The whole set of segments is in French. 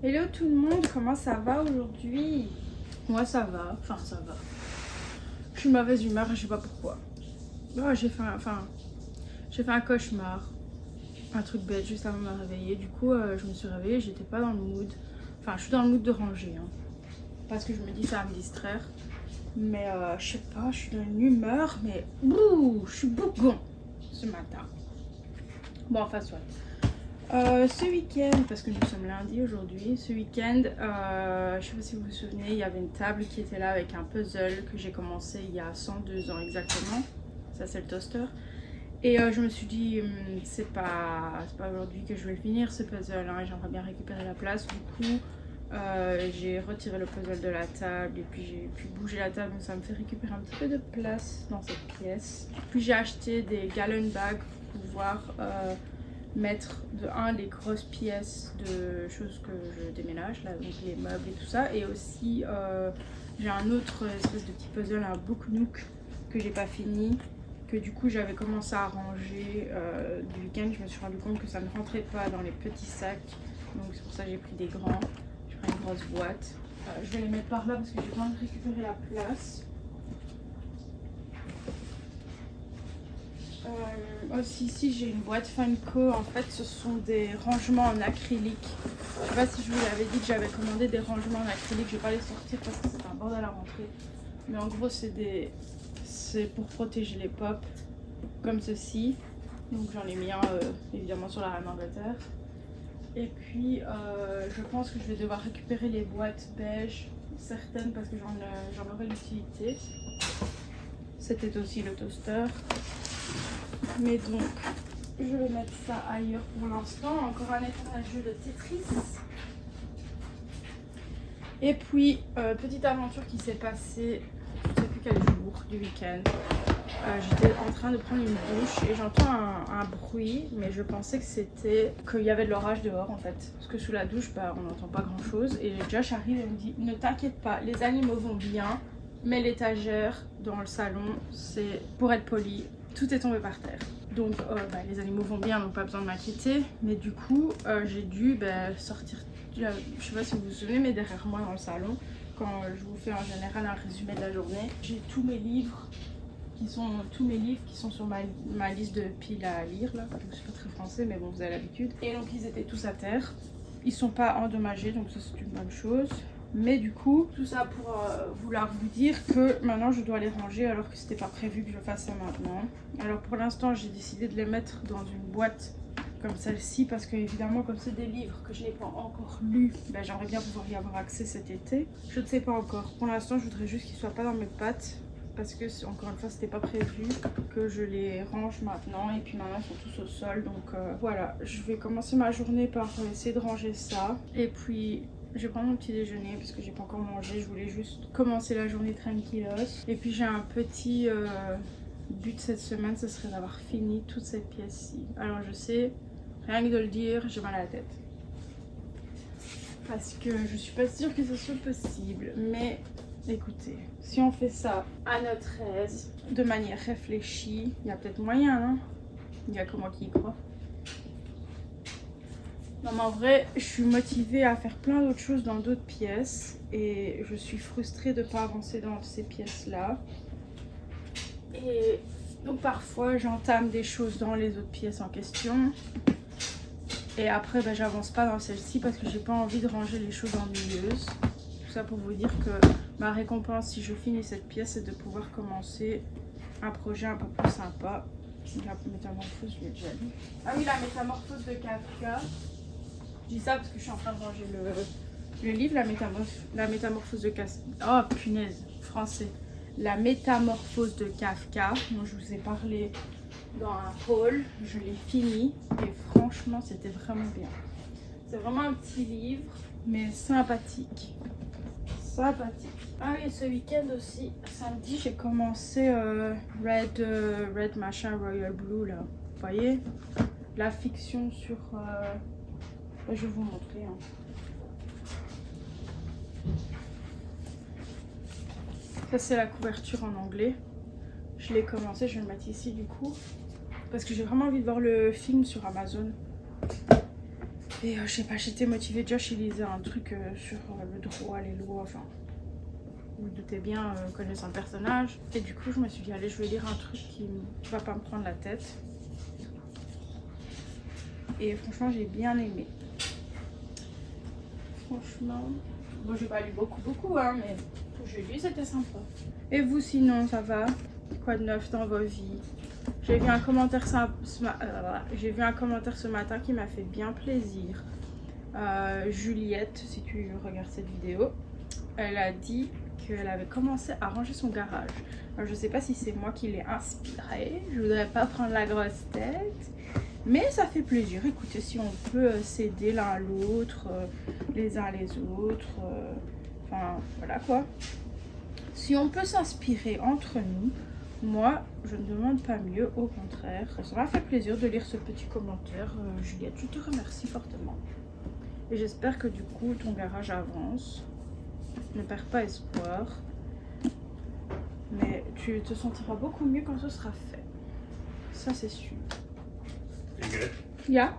Hello tout le monde, comment ça va aujourd'hui? Moi ça va, enfin ça va. Je suis de mauvaise humeur et je sais pas pourquoi. Oh, j'ai fait un cauchemar. Un truc bête juste avant de me réveiller. Du coup, je me suis réveillée, j'étais pas dans le mood. Enfin, je suis dans le mood de ranger. Hein, parce que je me dis ça va me distraire. Mais je sais pas, je suis dans une humeur, mais ouh, je suis bougon ce matin. Bon, enfin, soit. Ce week-end, parce que nous sommes lundi aujourd'hui, ce week-end, je sais pas si vous vous souvenez, il y avait une table qui était là avec un puzzle que j'ai commencé il y a 102 ans exactement. Ça, c'est le toaster. Et je me suis dit, c'est pas aujourd'hui que je vais le finir ce puzzle, hein, et j'aimerais bien récupérer la place. Du coup, j'ai retiré le puzzle de la table et puis j'ai pu bouger la table, donc ça me fait récupérer un petit peu de place dans cette pièce. Puis j'ai acheté des gallon bags pour pouvoir mettre les grosses pièces de choses que je déménage, là, donc les meubles et tout ça. Et aussi, j'ai un autre espèce de petit puzzle, un book nook que j'ai pas fini. Que du coup j'avais commencé à ranger du week-end. Je me suis rendu compte que ça ne rentrait pas dans les petits sacs, donc c'est pour ça que j'ai pris des grands. J'ai pris une grosse boîte. Je vais les mettre par là parce que j'ai besoin de récupérer la place. Aussi ici j'ai une boîte Funko. En fait ce sont des rangements en acrylique. Je sais pas si je vous l'avais dit que j'avais commandé des rangements en acrylique. Je vais pas les sortir parce que c'est un bordel à rentrer. Mais en gros c'est pour protéger les pops comme ceci. Donc j'en ai mis un évidemment sur la rame Angleterre. Et puis je pense que je vais devoir récupérer les boîtes beige, certaines parce que j'en aurai l'utilité. C'était aussi le toaster. Mais donc je vais mettre ça ailleurs pour l'instant. Encore un jeu de Tetris. Et puis petite aventure qui s'est passée, je ne sais plus quel jour du week-end. J'étais en train de prendre une douche et j'entends un bruit, mais je pensais que c'était qu'il y avait de l'orage dehors en fait. Parce que sous la douche, on n'entend pas grand chose. Et Josh arrive et me dit, ne t'inquiète pas, les animaux vont bien, mais l'étagère dans le salon, c'est pour être poli, tout est tombé par terre. Donc les animaux vont bien, donc pas besoin de m'inquiéter. Mais du coup, j'ai dû sortir, je sais pas si vous vous souvenez, mais derrière moi dans le salon, quand je vous fais en général un résumé de la journée, j'ai tous mes livres qui sont sur ma liste de piles à lire là. Je suis pas très français mais bon, vous avez l'habitude. Et donc ils étaient tous à terre. Ils sont pas endommagés, donc ça c'est une bonne chose. Mais du coup, tout ça pour vouloir vous dire que maintenant je dois les ranger alors que c'était pas prévu que je fasse ça maintenant. Alors pour l'instant j'ai décidé de les mettre dans une boîte comme celle-ci parce que évidemment comme c'est des livres que je n'ai pas encore lus, j'aimerais bien pouvoir y avoir accès cet été. Je ne sais pas encore. Pour l'instant je voudrais juste qu'ils soient pas dans mes pattes. Parce que encore une fois c'était pas prévu que je les range maintenant et puis maintenant ils sont tous au sol, donc voilà, je vais commencer ma journée par essayer de ranger ça et puis je vais prendre mon petit déjeuner parce que j'ai pas encore mangé, je voulais juste commencer la journée tranquillos. Et puis j'ai un petit but cette semaine, ce serait d'avoir fini toute cette pièce-ci. Alors je sais, rien que de le dire, j'ai mal à la tête parce que je suis pas sûre que ce soit possible, mais écoutez, si on fait ça à notre aise, de manière réfléchie, il y a peut-être moyen, hein. Il y a que moi qui y crois. Non mais en vrai, je suis motivée à faire plein d'autres choses dans d'autres pièces et je suis frustrée de ne pas avancer dans ces pièces-là. Et donc parfois, j'entame des choses dans les autres pièces en question. Et après, j'avance pas dans celle-ci parce que j'ai pas envie de ranger les choses ennuyeuses. Tout ça pour vous dire que ma récompense si je finis cette pièce c'est de pouvoir commencer un projet un peu plus sympa. La métamorphose, je l'ai déjà dit. Ah oui, la métamorphose de Kafka. Je dis ça parce que je suis en train de ranger le livre, la métamorphose de Kafka. Oh punaise, français. La métamorphose de Kafka, dont je vous ai parlé dans un haul. Je l'ai fini et franchement c'était vraiment bien. C'est vraiment un petit livre mais sympathique. Sympathique. Ah oui, ce week-end aussi, samedi, j'ai commencé Red machin Royal Blue là. Vous voyez, la fiction sur. Je vais vous montrer. Hein. Ça c'est la couverture en anglais. Je l'ai commencé, je vais le mettre ici du coup, parce que j'ai vraiment envie de voir le film sur Amazon. Et je sais pas, j'étais motivée. Josh il lisait un truc sur le droit, les lois, enfin. Vous vous doutez bien, connaissant le personnage. Et du coup, je me suis dit, allez, je vais lire un truc qui va pas me prendre la tête. Et franchement, j'ai bien aimé. Franchement, bon, j'ai pas lu beaucoup, hein, mais j'ai lu, c'était sympa. Et vous, sinon, ça va? Quoi de neuf dans vos vies? J'ai vu un commentaire ce matin qui m'a fait bien plaisir. Juliette, si tu regardes cette vidéo, elle a dit qu'elle avait commencé à ranger son garage. Alors, je sais pas si c'est moi qui l'ai inspirée, je voudrais pas prendre la grosse tête, mais ça fait plaisir. Écoutez, si on peut s'aider l'un à l'autre, les uns les autres, enfin voilà quoi. Si on peut s'inspirer entre nous, moi je ne demande pas mieux, au contraire. Ça m'a fait plaisir de lire ce petit commentaire. Juliette, je te remercie fortement. Et j'espère que du coup ton garage avance. Ne perds pas espoir. Mais tu te sentiras beaucoup mieux quand ce sera fait. Ça c'est sûr. Ingrid? Ja?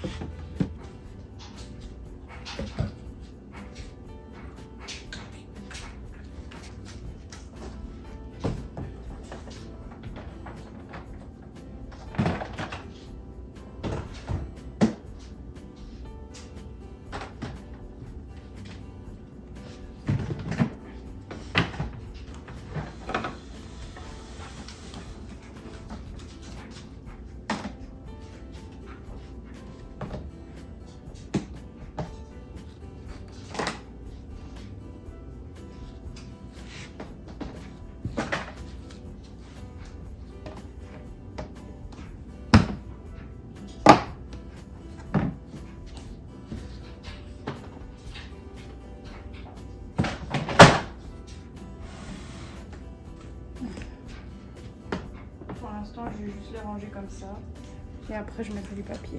Okay. Pour l'instant, je vais juste les ranger comme ça. Et après, je mettrai du papier.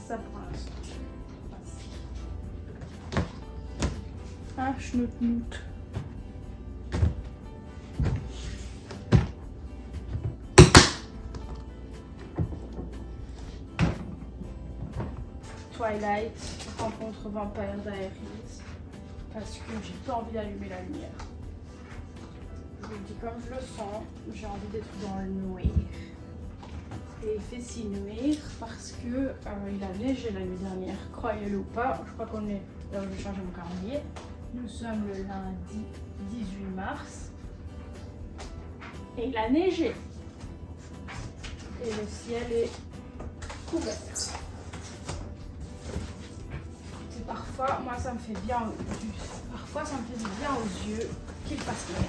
Ça pour l'instant. Ah, schnout-nout. Twilight, rencontre Vampire Diaries, parce que j'ai pas envie d'allumer la lumière. Je vous le dis comme je le sens, j'ai envie d'être dans le noir. Et il fait si noir parce que il a neigé la nuit dernière, croyez-le ou pas. Je crois qu'on est, là je vais changer mon calendrier. Nous sommes le lundi 18 mars et il a neigé. Et le ciel est couvert. Parfois, moi ça me fait bien parfois ça me fait du bien aux yeux qu'il fasse noir.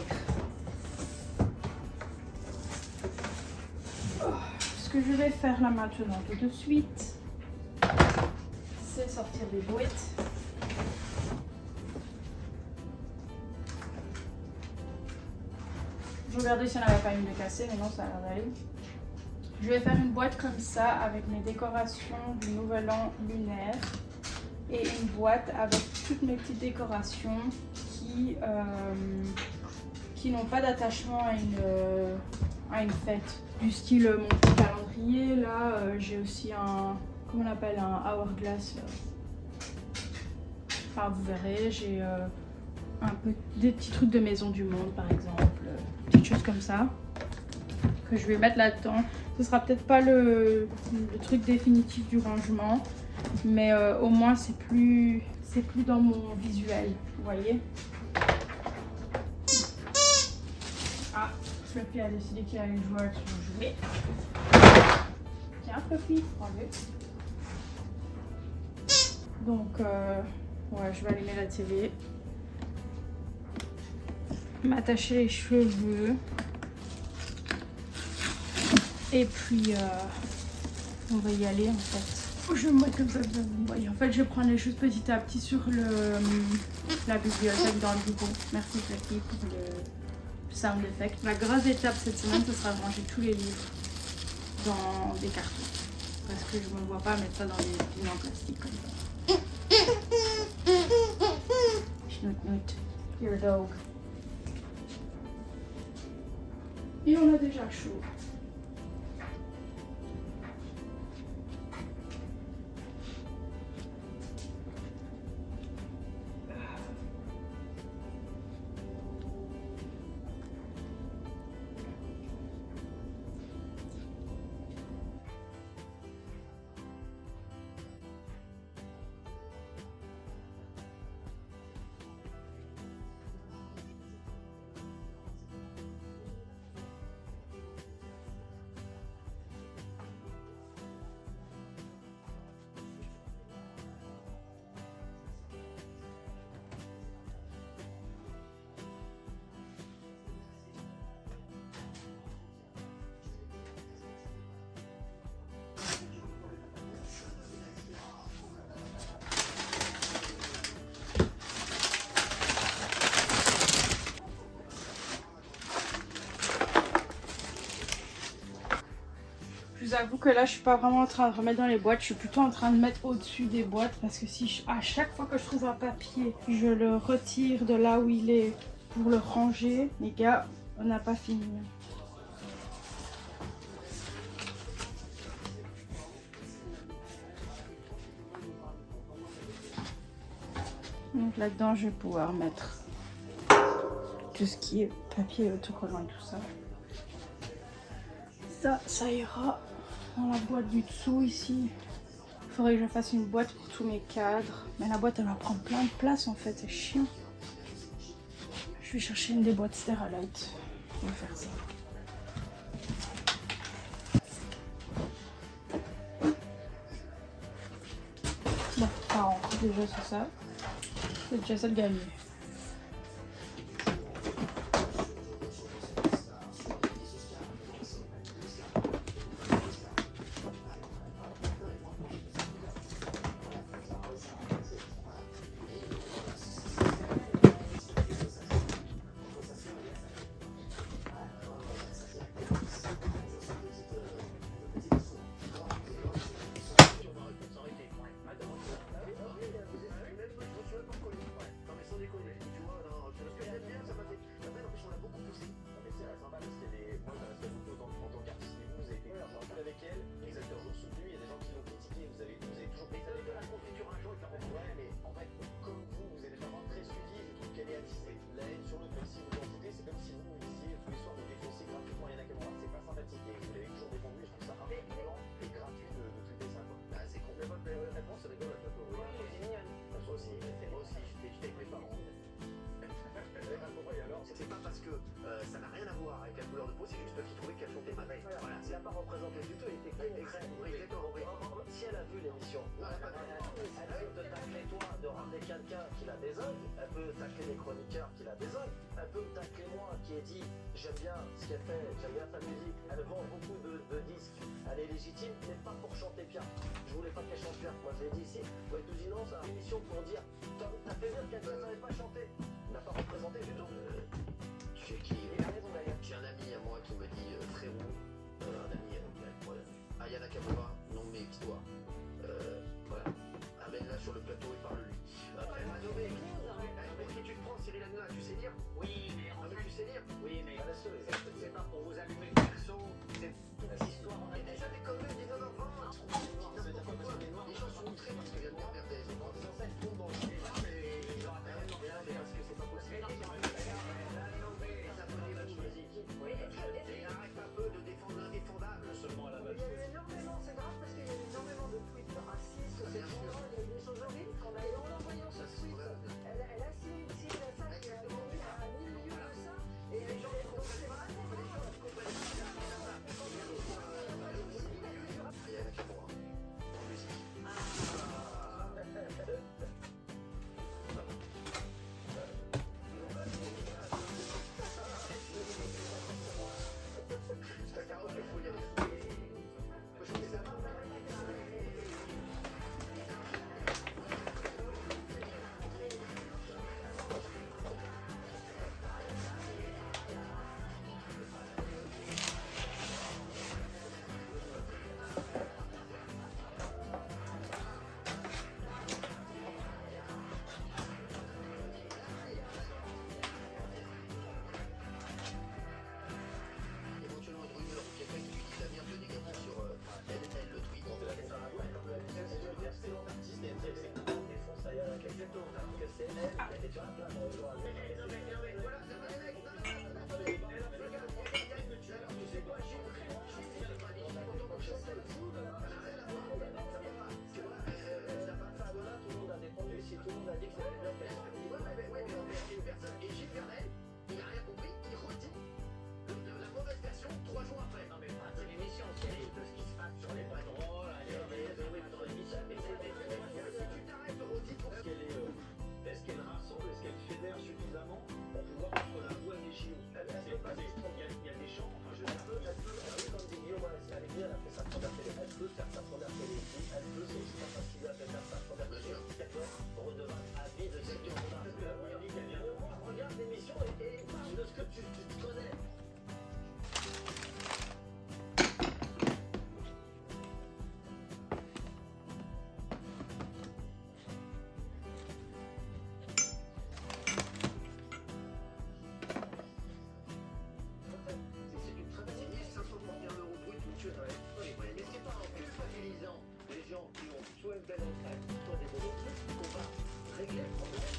Ce que je vais faire là maintenant tout de suite, c'est sortir des boîtes. Je regardais si on n'avait pas une de cassée, mais non, ça a l'air d'aller. Je vais faire une boîte comme ça avec mes décorations du nouvel an lunaire. Et une boîte avec toutes mes petites décorations qui n'ont pas d'attachement à une fête. Du style mon petit calendrier, là j'ai aussi un, comment on appelle, un hourglass. Enfin vous verrez, j'ai des petits trucs de maison du monde par exemple, petites choses comme ça que je vais mettre là-dedans. Ce sera peut-être pas le truc définitif du rangement, mais au moins c'est plus dans mon visuel, vous voyez. Ah, Fluffy a décidé qu'il allait jouer avec son jouet. Tiens Fluffy, prends-le. Donc ouais, je vais allumer la télé, m'attacher les cheveux et puis on va y aller en fait. Je vais me mettre comme ça, vous voyez. En fait, je vais prendre les choses petit à petit sur la bibliothèque dans le bureau. Merci Fluffy pour le sound effect. La grosse étape cette semaine, ce sera de ranger tous les livres dans des cartons. Parce que je ne me vois pas mettre ça dans des bidons en plastique comme ça. Schnout nout, your dog. Et on a déjà chaud. Je vous avoue que là je suis pas vraiment en train de remettre dans les boîtes, je suis plutôt en train de mettre au-dessus des boîtes parce que si à chaque fois que je trouve un papier, je le retire de là où il est pour le ranger, les gars, on n'a pas fini. Donc là-dedans je vais pouvoir mettre tout ce qui est papier autocollant et tout ça. Ça ira dans la boîte du dessous ici. Il faudrait que je fasse une boîte pour tous mes cadres. Mais la boîte elle va prendre plein de place en fait, c'est chiant. Je vais chercher une des boîtes Sterilite. On va faire ça. Bon, ça rentre déjà c'est ça. C'est déjà ça de gagner. C'est pas parce que ça n'a rien à voir avec la couleur de peau, c'est juste parce qu'il trouvait qu'elle chantait mal. Voilà, c'est pas représenté du tout, elle était exactement. Si elle a vu l'émission, elle peut te tacler toi de ramener quelqu'un qui la désingue, elle peut tacler les chroniqueurs qui la désinguent, elle peut me tacler moi qui ai dit j'aime bien ce qu'elle fait, j'aime bien sa musique, elle vend beaucoup de disques, elle est légitime, mais pas pour chanter bien. Je voulais pas qu'elle chante bien, moi je l'ai dit ici, ouais, tout dit non, c'est une émission pour dire t'as fait bien que quelqu'un ne savait pas chanter, il n'a pas représenté du tout. Tu sais qui il a raison d'ailleurs. J'ai un ami à moi qui me dit frérot, un ami Ayana Kamura, nom de mes histoires. Voilà. Amène-la sur le plateau et parle-lui. Après, mais qui tu te prends, Cyril Hanouna, tu sais lire? Oui, mais tu sais lire? Oui, mais c'est pas pour vous allumer le perso, c'est toute histoire. On a déjà des collègues, des enfants. Les gens sont outrés parce que je viens de m'emmerder. C'est censé être tout dans le cinéma, mais parce que c'est pas possible. y a des champs, enfin je sais pas. Comme dit Guillaume, elle est bien, elle fait sa première télé, elle peut faire sa première télé, elle peut, c'est aussi parce qu'il a fait faire sa première télé. D'accord, redevable à vie de cette regarde l'émission et parle de ce que tu connais. Soit une belle entraide, soit des bons trucs, qu'on va régler le problème.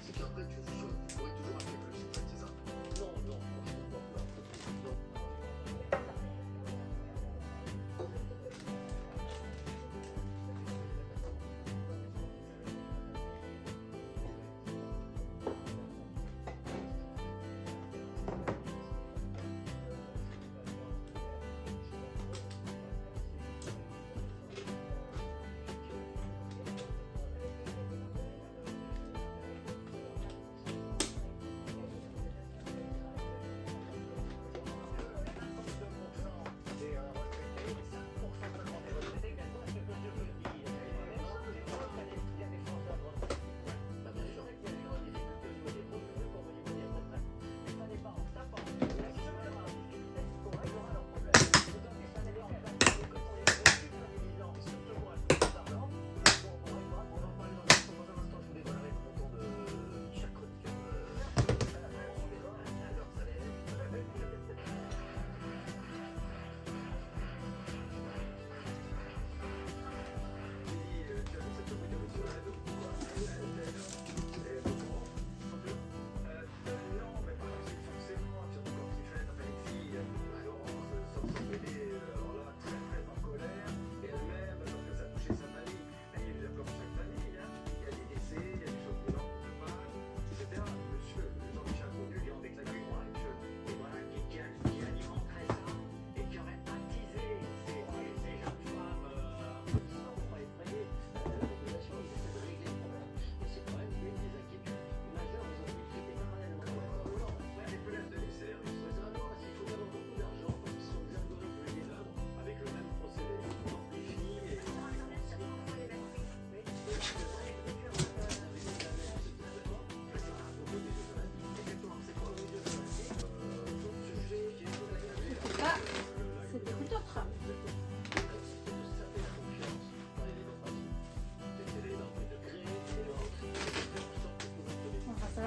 C'est qu'après tu pourrais toujours appeler plus, c'est ça? Non, non, franchement, non.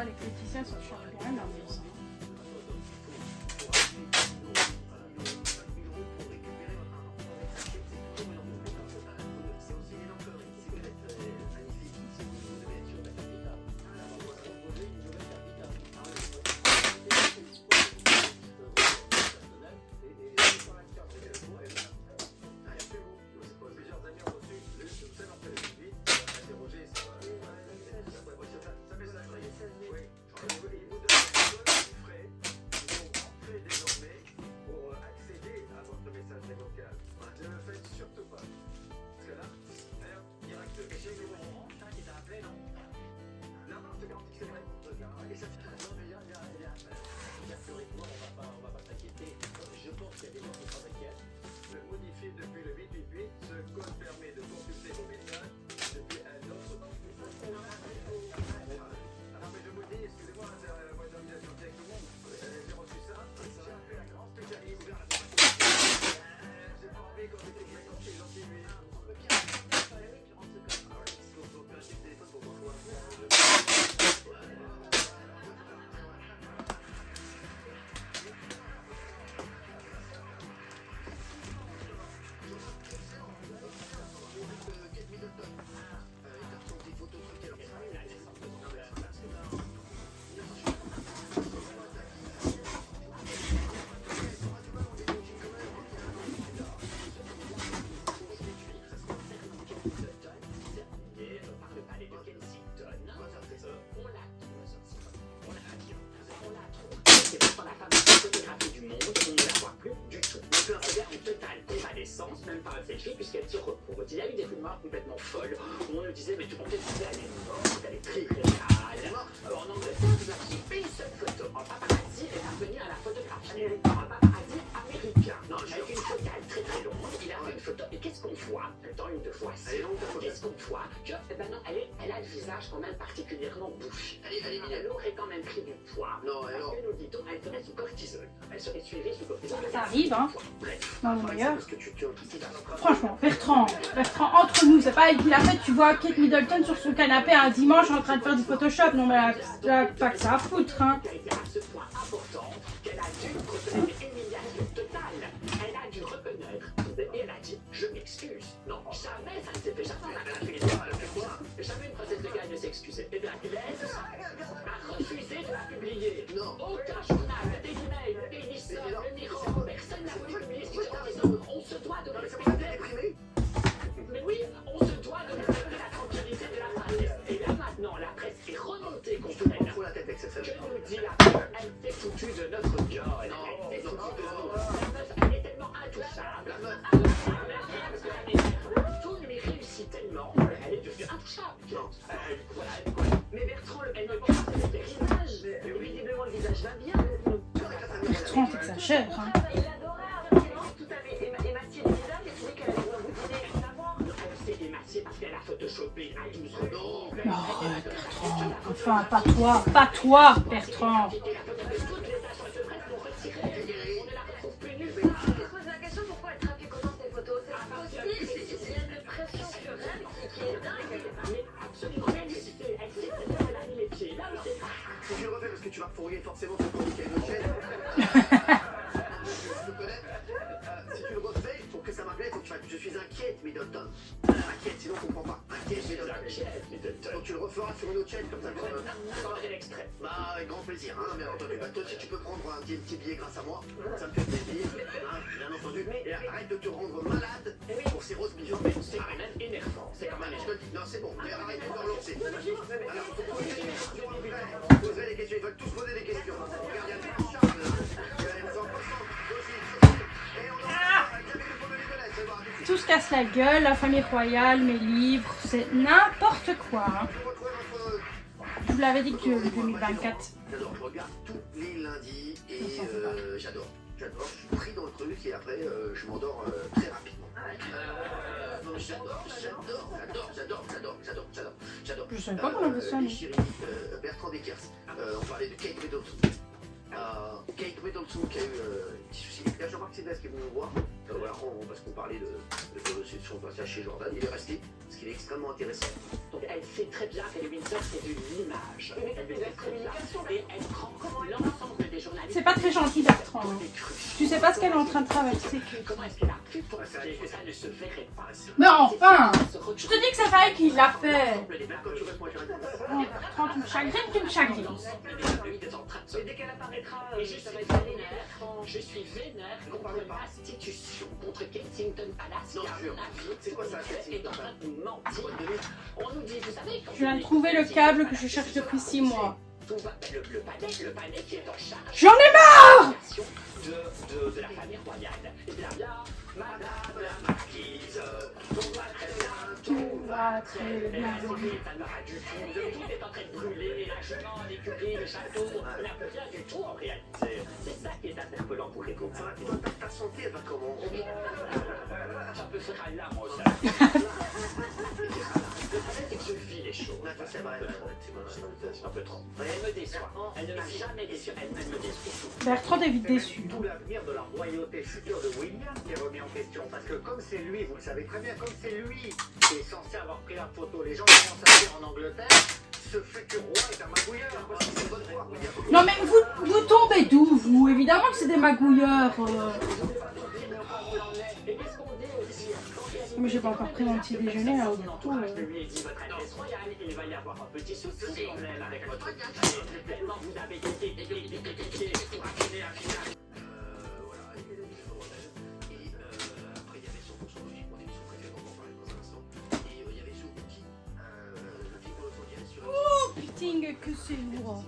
Les politiciens sont quand même nerveux. Depuis le 888, ce code permet de consulter vos messages depuis un autre temps. Alors, mais je vous dis, excusez-moi, c'est moi j'ai envie d'être avec tout le monde. J'ai reçu ça, j'ai appelé un grand spécialiste, ouvert la porte. J'ai pas envie qu'on était gentil, mais. Téléphone pour voir quoi. Même par cette fille, puisqu'elle se repose. Il y a eu des rumeurs complètement folles où on nous disait, mais tu pensais que tu allais être morte, elle est très très sale. fallait éliminer. Elle aurait quand même pris du poids. Non, Parce alors. que nous dit-on, elle serait sous cortisol. Elle serait suivie sous cortisol. Ça arrive, hein. Bref. Non, d'ailleurs. Parce que tu Franchement, Bertrand, entre nous, c'est pas elle qui l'a fait. Tu vois Kate Middleton sur son canapé un dimanche en train de faire du Photoshop. Non, mais elle a pas que ça à foutre, hein. Elle a été à ce point importante qu'elle a dû reconnaître l'humiliation totale. Elle a dû reconnaître. Et elle a dit, je m'excuse. Non, jamais ça ne s'est fait. Jamais on a fait quoi. Jamais une princesse de Galles ne s'excusait. Et bien, Glaise a refusé de la publier. Non. Aucun journal, des emails, des lycées, le Mirror, personne n'a voulu publier ce en disant, on se doit de respecter. déprimé. Mais oui, on se doit de respecter la tranquillité de la presse. Et là maintenant, la presse est remontée contre On elle. fout la tête avec cette Que scène. nous dit la presse? Elle s'est foutue de notre gueule. Elle s'est foutue de nous. La meuf, elle est tellement intouchable. Tout lui réussit tellement. Elle est devenue intouchable. Voilà. Mais Bertrand, elle ne casse le visage. Visiblement, le visage va bien. Bertrand, t'exagères, hein. Il adorait Bertrand, tout à fait émacié le visage et trouvait qu'elle allait boutiner savoir. Elle s'est émaciée parce qu'elle a photoshopé à 12 ans. Oh, arrête, Bertrand. Enfin, pas toi, Bertrand. Je me pose la question pourquoi elle trafique autant ces photos. C'est pas possible. Il y a une pression sur elle qui est dingue. Mais absolument, elle sait elle a mis les pieds là où c'est pas. Si je le refais parce que tu vas fourrier forcément ton chronique à une autre chaîne. Je te connais. Si tu le refais, pour que ça marche bien, il faut que tu fasses je suis inquiète, Middleton. Inquiète, sinon on comprend pas. Inquiète, Middleton. Donc tu le referas sur une autre chaîne comme ça. J'enverrai l'extrait. Bah, avec grand plaisir, hein, bien entendu. Bah, toi aussi, tu peux prendre un petit billet grâce à moi. Ça me fait plaisir, hein, bien entendu. Et arrête de te rendre malade pour ces roses millions. C'est quand même énervant. C'est quand même Je te le dis, non, c'est bon. Mais arrête de te relancer. Alors, faut poser des questions après. Poser des questions, ils veulent tous poser des questions. Regarde, il y a des Charles, là. Il y a les enfants, aussi. Et on en a avec Camille de Pomerigolès, c'est bon. Tout se casse la gueule, la famille royale, mes livres, c'est n'importe quoi, hein. Tu retrouves notre... Je vous l'avais dit que 2024. J'adore, je regarde tous les lundis et j'adore. J'adore, je suis pris dans le truc et après je m'endors très rapidement. Non, j'adore. Je savais pas qu'on avait ça, Les nous. chéris, Bertrand Dekers, on parlait de Kate Middleton. Kate Middleton qui a eu des petits soucis. Là, Jean-Marc Sylvestre qui est venu nous voir. Voilà, parce qu'on parlait de son passage chez Jordan. Il est resté, parce qu'il est extrêmement intéressant. Donc elle sait très bien que les Windsor c'est une image. Elle le sait très bien. Et elle prend l'ensemble des journalistes. C'est pas très gentil, Bertrand, hein. Tu sais pas ce qu'elle est en train de traverser. Comment est-ce qu'elle a pu penser que ça ne se verrait pas? Mais enfin, je te dis que c'est pas elle qui l'a fait. Quand tu réponds, je réponds. Oh, Bertrand, tu me chagrines, tu me chagrines. Et dès qu'elle apparaîtra, ça va être vénère. Je suis vénère contre l'institution, contre Kensington Palace. Non, qui, à je jure. mon avis, C'est quoi ça, est en train de nous mentir. On nous dit, vous savez, quand Je viens de trouver le câble que je cherche depuis 6 mois. le palais qui est en charge. J'en ai marre! De la famille royale. Et bien là, madame la marquise, tout va très bien, tout va très bien. Ça ne va pas du tout. Tout est en train de brûler, la jument, l'écurie, le château. On n'a plus rien du tout en réalité. C'est ça qui est interpellant pour les copains. Ta santé, elle va comment? Ça peut faire un là, moi aussi. Le problème, c'est que je vis les choses. C'est vrai, C'est un peu trop. Elle me déçoit. Elle ne m'a jamais déçu. Elle me déçoit. Bertrand est vite déçu. Tout l'avenir de la royauté future de William qui est remis en question. Parce que comme c'est lui, vous le savez très bien, comme c'est lui qui est censé avoir pris la photo, les gens commencent à dire en Angleterre, ce futur roi est un magouilleur. C'est une bonne foi. Non mais vous tombez d'où, vous? Évidemment que c'est des magouilleurs. Mais j'ai pas encore pris mon petit déjeuner là au tout. Je lui ai dit votre adresse royale, il va y avoir un petit souci quand même avec votre café. Tellement vous avez été pour accéder à la finale. Voilà, il y a des modèles. Et après, il y avait son logique, mon émission préférée, on va en parler dans un instant. Et il y avait ce outil, le film de Los Angeles sur Oh putain que c'est lourd.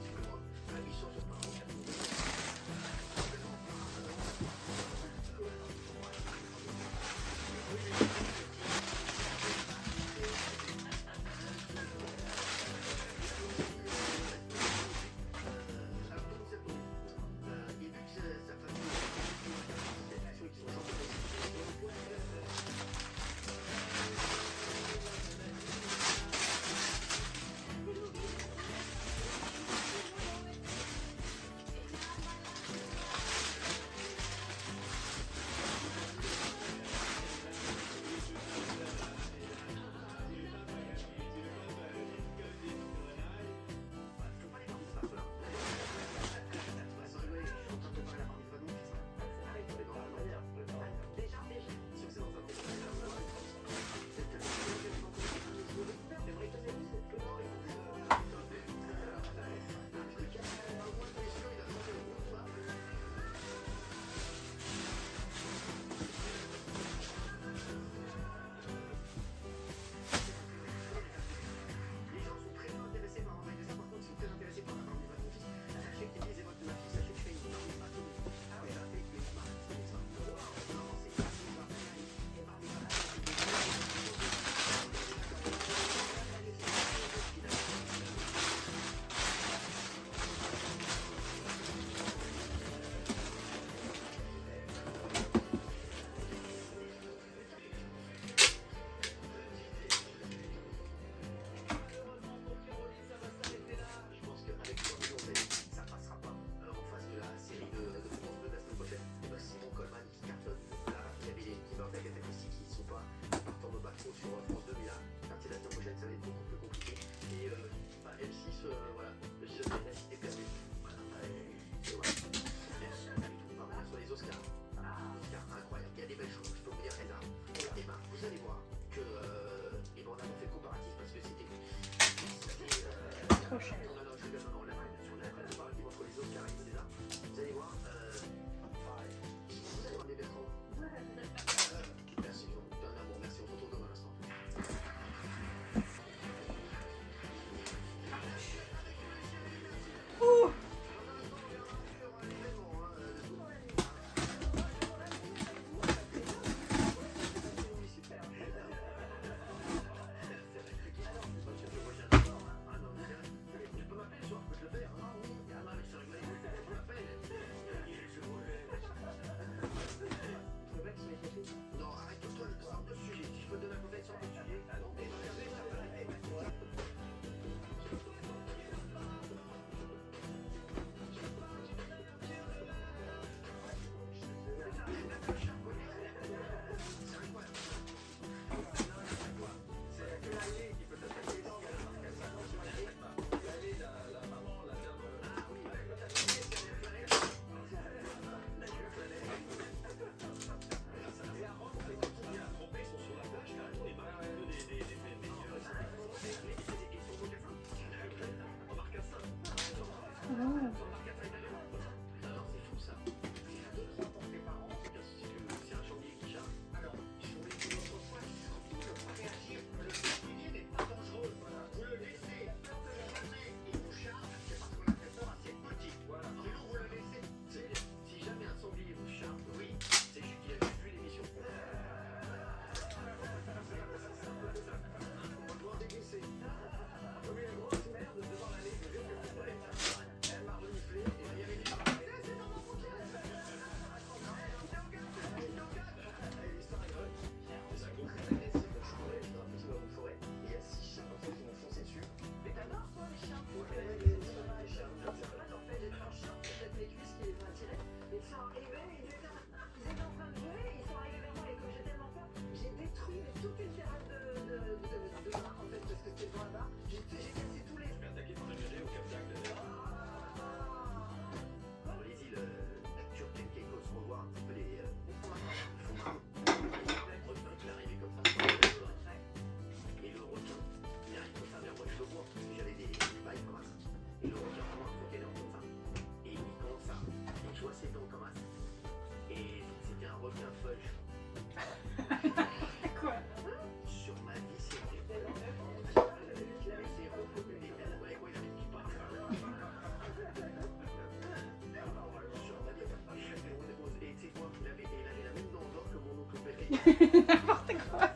N'importe quoi.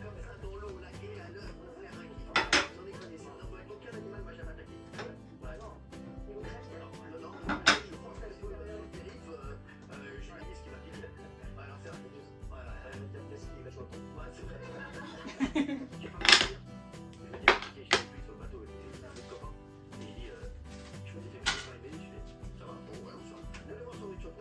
Comme ça dans l'eau, là, et à l'heure, mon frère, un kiff. J'en ai connaissé. Non, ouais, aucun animal m'a jamais attaqué. Ouais, non. Non, non, je crois que c'est le périph', j'ai une nièce qui m'a piqué. Alors, c'est un peu plus. Voilà, qu'est-ce qui va jouer au temps. Ouais, c'est vrai. J'ai pas pu dire. Il m'a dit, ok, je suis plus sur le bateau, et c'est un autre copain. Et il dit, je me dis, t'es venu par les je fais, ça va, bon, ouais, on sort. Donnez-moi son nourriture.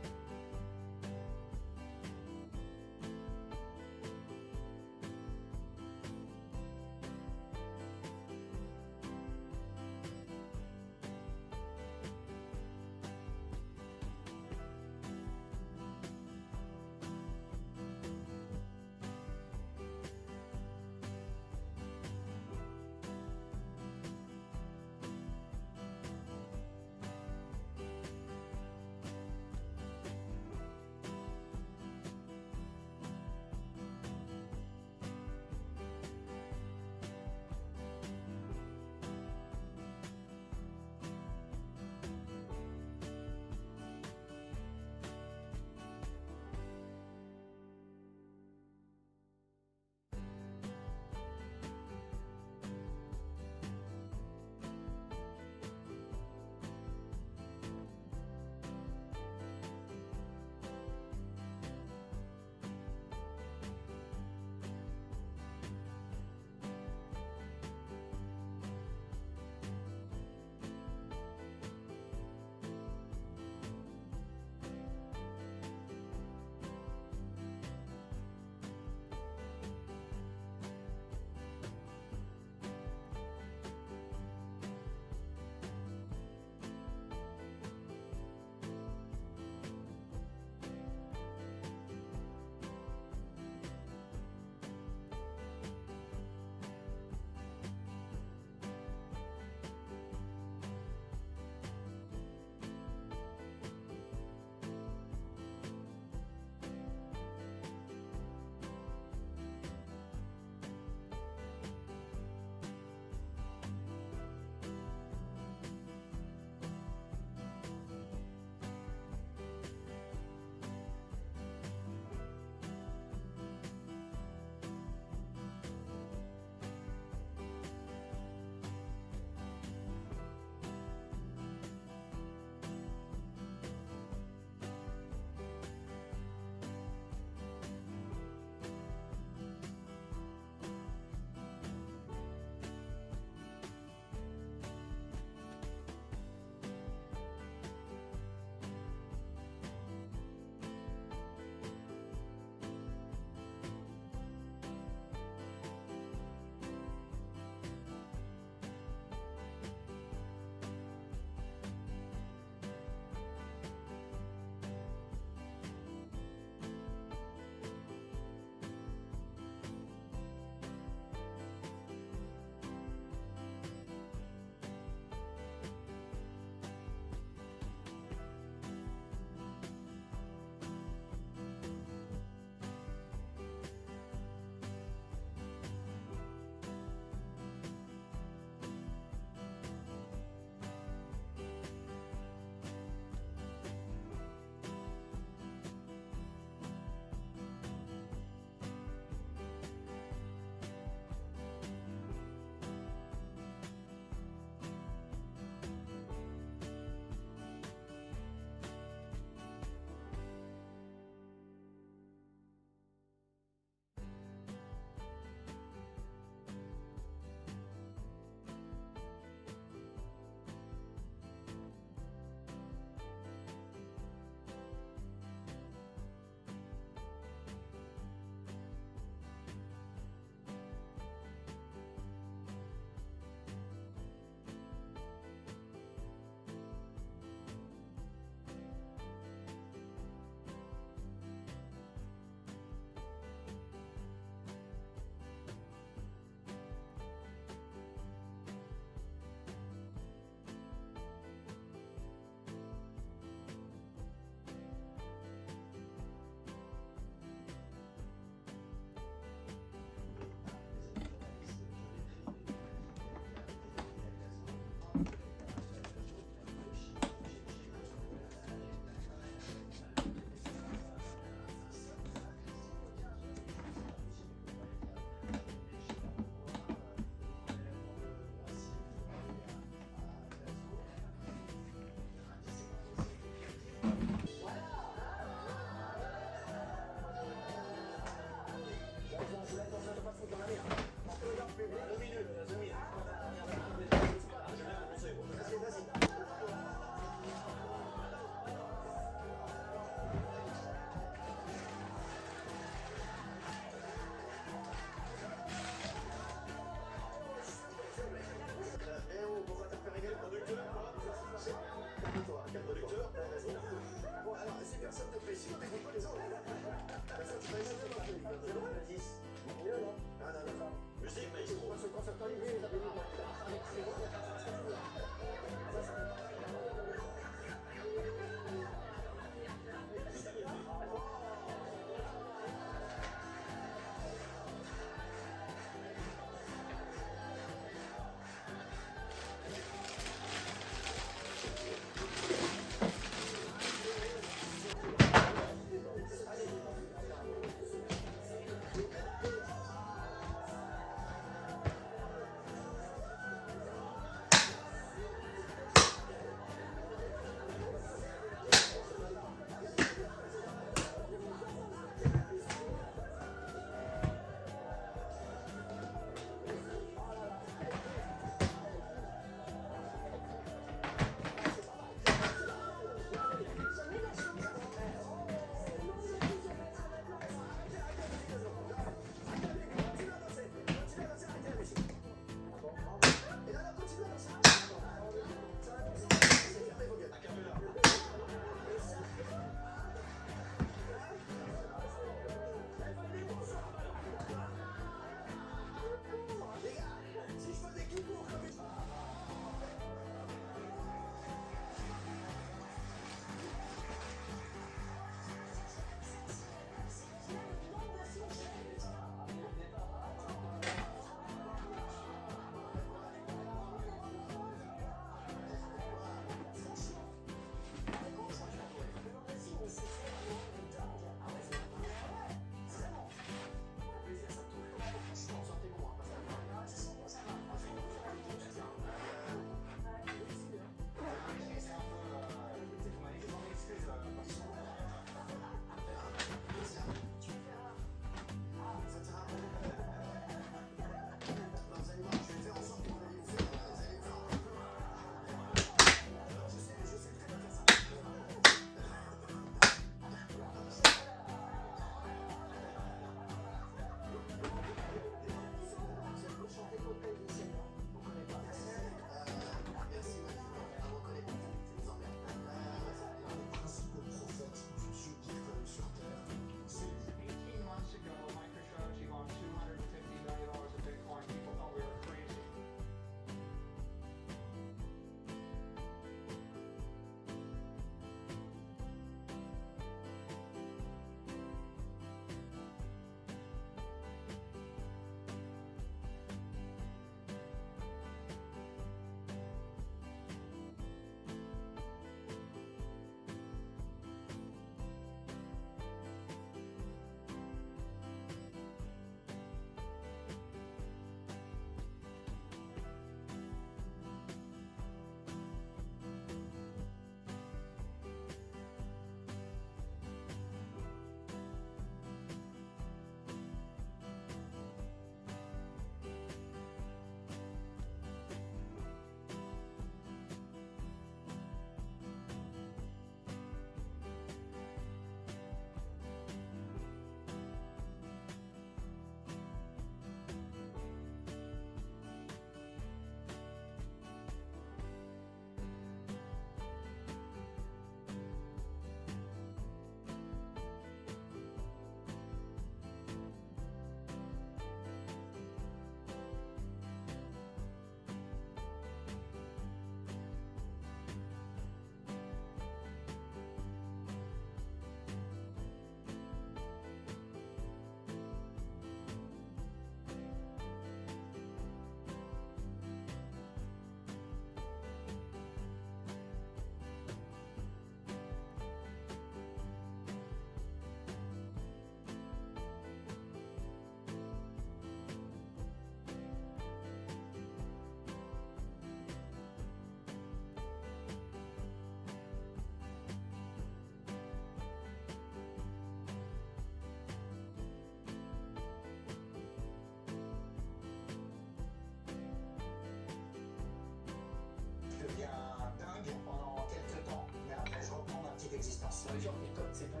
les gens qui comme c'est pour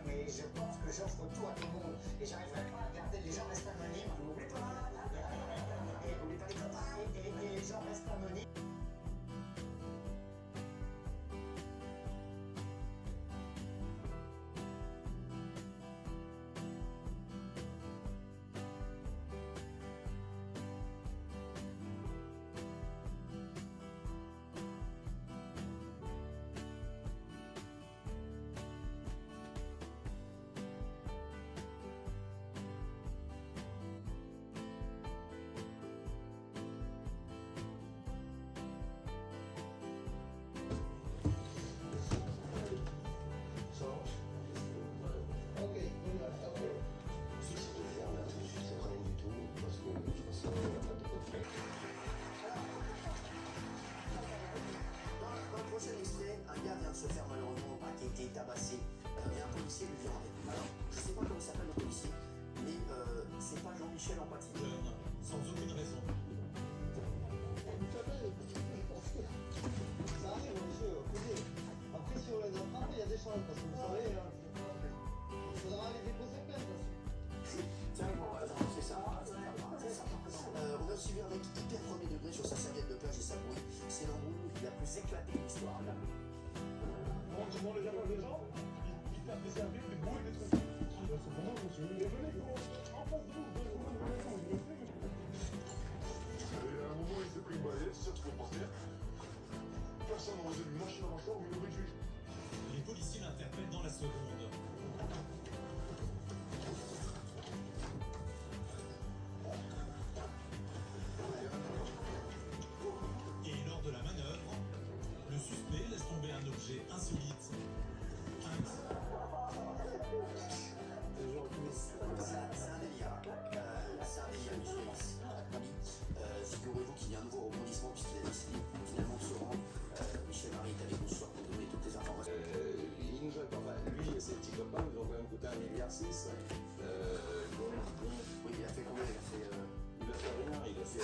mais je pense que j'offre tout à tout le monde et j'arriverai pas à garder les gens restent anonymes. N'oublie pas, et n'oublie pas les copains et les gens restent anonymes. Un gars vient de se faire malheureusement paqueter, tabasser, et un policier lui vient en tête. Alors, je sais pas comment s'appelle le policier, mais c'est pas Jean-Michel Empathie. Sans aucune raison. Ça arrive, monsieur, écoutez. Après, si on les attrape, il y a des chances, parce que vous savez, il faudra aller déposer plainte. Tiens, bon, c'est ça. On a suivi un mec hyper premier degré sur sa serviette de plage et sa bouille. C'est l'embrouille la plus éclatée de l'histoire. On demande les gens des gens, ils perdent des serviettes, des boules, des trucs. C'est pour moi, monsieur. Mais venez, en face de vous, à un moment, il s'est pris une balayette, c'est ça qu'il faut penser. Personne n'a osé lui lâcher la mâchoire au milieu du juge. Les policiers l'interpellent dans la seconde. Et lors de la manœuvre, le suspect laisse tomber un objet insolite. C'est un délire. C'est un délire, figurez-vous qu'il y a un nouveau rebondissement puisqu'il a décidé finalement de se rendre. Michel Marie est avec nous ce soir pour donner toutes les informations. Il nous a, enfin, lui et ses petits copains nous ont quand même coûté 1,6 milliard. Oui, il a fait combien? Il a fait rien, il a fait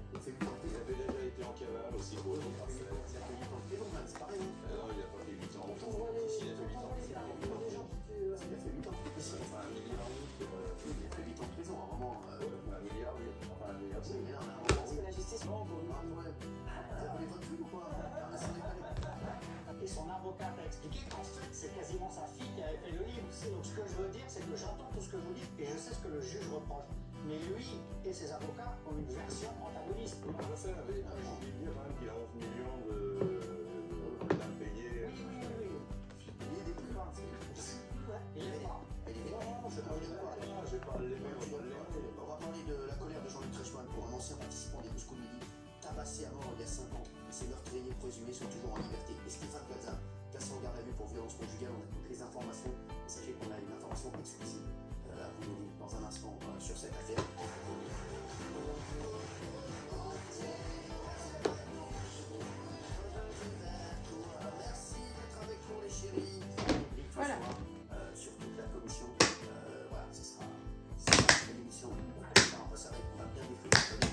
Il a fait il avait déjà été en cavale aussi pour le parfait. Il a fait 8 ans de prison, c'est pareil. Non, il a pas fait 8 ans. Il a fait 8 ans. Il a fait 8 ans de prison. Enfin, 1,8 milliard. Il a fait 8 ans de prison, à un moment. 1 milliard, oui. Enfin, 1,6 milliard. Mais non, mais à un moment. Est-ce que la justice rend pour lui? Vous avez votre fille ou quoi? Et son avocat a expliqué qu'en fait, c'est quasiment sa fille qui avait fait le livre. Donc ce que je veux dire, c'est que j'entends tout ce que vous dites et je sais ce que le juge reproche. Mais lui et ses avocats ont une version antagoniste. Je sais, mais j'ai envie de dire quand même qu'il a 11 millions d'impayés. Oui. Il y a des plus grands. Il est pas. Je vais pas l'aimer, On va parler de la colère de Jean-Luc Reichmann pour un ancien participant des 12 coups de midi, tabassé à mort il y a 5 ans. Ces meurtriers présumés sont toujours en liberté. Et Stéphane Plaza, placé en garde à vue pour violence conjugale, on a toutes les informations. Et sachez qu'on a une information exclusive à vous donner dans un instant sur cette affaire. Merci d'être avec nous les chéris. Voilà. Sur toute la commission. Voilà, ce sera une émission. On va s'arrêter, on va bien décrire.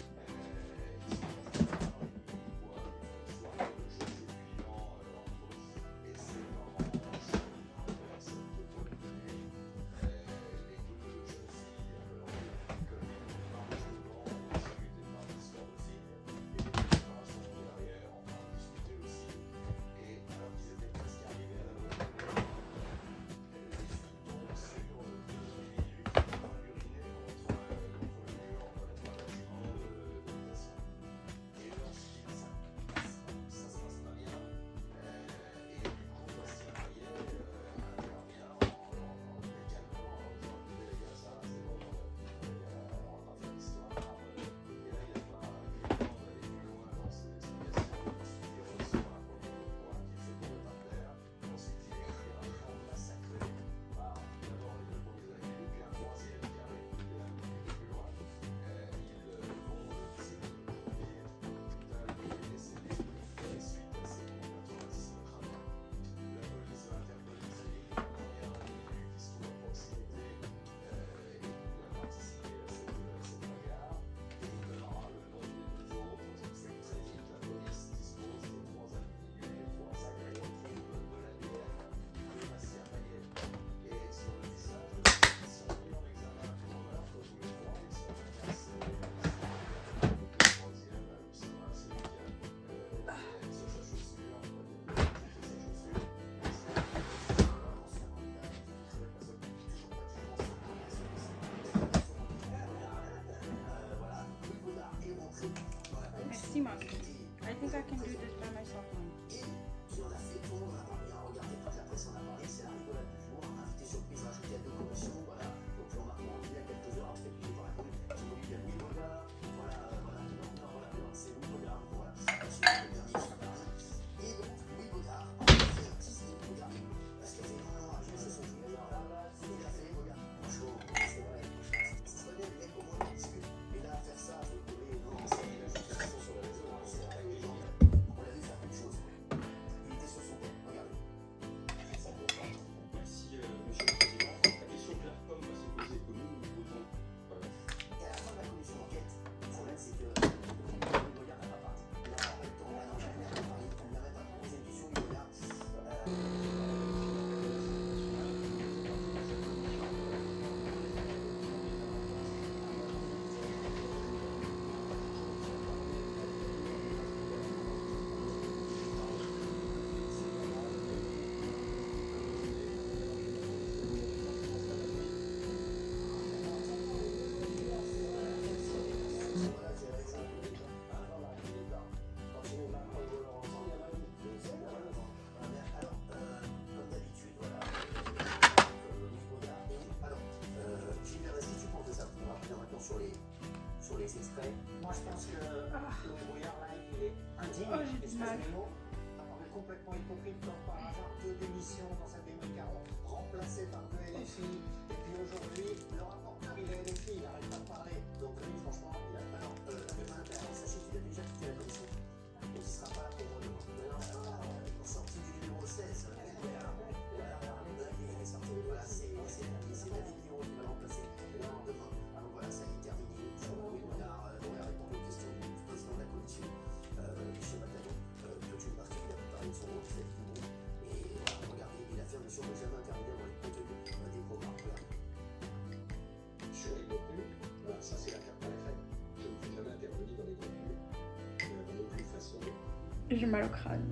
j'ai mal au crâne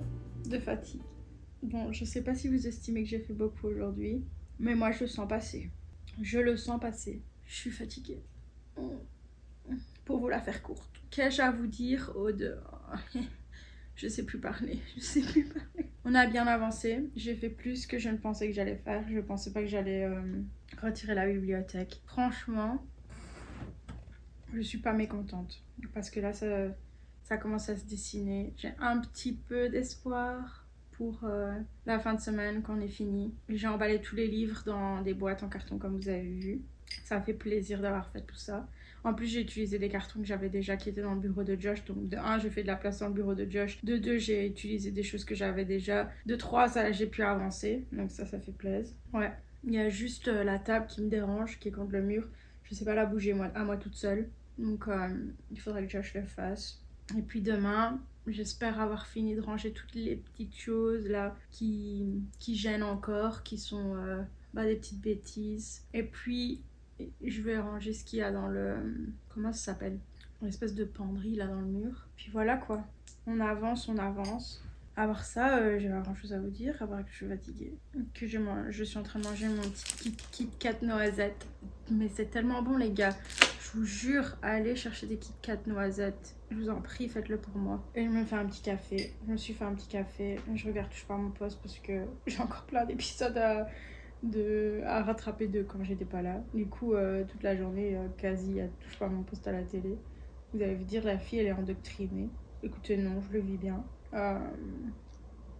de fatigue. Bon, je sais pas si vous estimez que j'ai fait beaucoup aujourd'hui, mais moi je le sens passer. Je le sens passer. Je suis fatiguée. Pour vous la faire courte. Qu'ai-je à vous dire, Aude? Je sais plus parler. On a bien avancé. J'ai fait plus que je ne pensais que j'allais faire. Je pensais pas que j'allais retirer la bibliothèque. Franchement, je suis pas mécontente. Parce que là, ça commence à se dessiner. J'ai un petit peu d'espoir pour la fin de semaine quand on est fini. J'ai emballé tous les livres dans des boîtes en carton comme vous avez vu. Ça fait plaisir d'avoir fait tout ça. En plus, j'ai utilisé des cartons que j'avais déjà qui étaient dans le bureau de Josh. Donc de 1, j'ai fait de la place dans le bureau de Josh. De 2, j'ai utilisé des choses que j'avais déjà. De 3, ça j'ai pu avancer. Donc ça fait plaisir. Ouais. Il y a juste la table qui me dérange, qui est contre le mur. Je sais pas la bouger à moi toute seule. Donc il faudrait que Josh le fasse. Et puis demain, j'espère avoir fini de ranger toutes les petites choses là qui gênent encore, qui sont des petites bêtises. Et puis je vais ranger ce qu'il y a dans le... Comment ça s'appelle? L'espèce de penderie là dans le mur. Puis voilà quoi. On avance. À part ça, j'ai pas grand chose à vous dire, à part que je suis fatiguée. Que je suis en train de manger mon petit Kit Kat noisette. Mais c'est tellement bon les gars. Je vous jure, allez chercher des Kit Kat noisettes. Je vous en prie, faites-le pour moi. Et je me fais un petit café. Je me suis fait un petit café. Je regarde toujours pas mon poste parce que j'ai encore plein d'épisodes à rattraper de quand j'étais pas là. Du coup, toute la journée, quasi, elle touche pas mon poste à la télé. Vous allez vous dire, la fille, elle est endoctrinée. Écoutez, non, je le vis bien.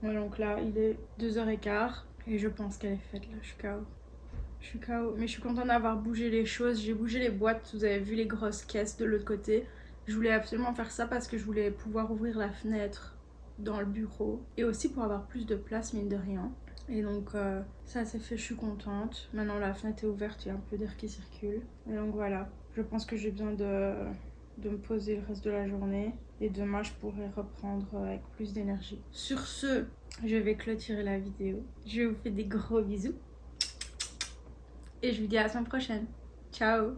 Ouais, donc là, il est 2h15 et je pense qu'elle est faite là. Je suis KO. Mais je suis contente d'avoir bougé les choses. J'ai bougé les boîtes. Vous avez vu les grosses caisses de l'autre côté. Je voulais absolument faire ça parce que je voulais pouvoir ouvrir la fenêtre dans le bureau et aussi pour avoir plus de place, mine de rien. Et donc ça s'est fait, je suis contente. Maintenant la fenêtre est ouverte, il y a un peu d'air qui circule. Et donc voilà, je pense que j'ai besoin de me poser le reste de la journée. Et demain je pourrai reprendre avec plus d'énergie. Sur ce, je vais clôturer la vidéo. Je vous fais des gros bisous. Et je vous dis à la semaine prochaine. Ciao!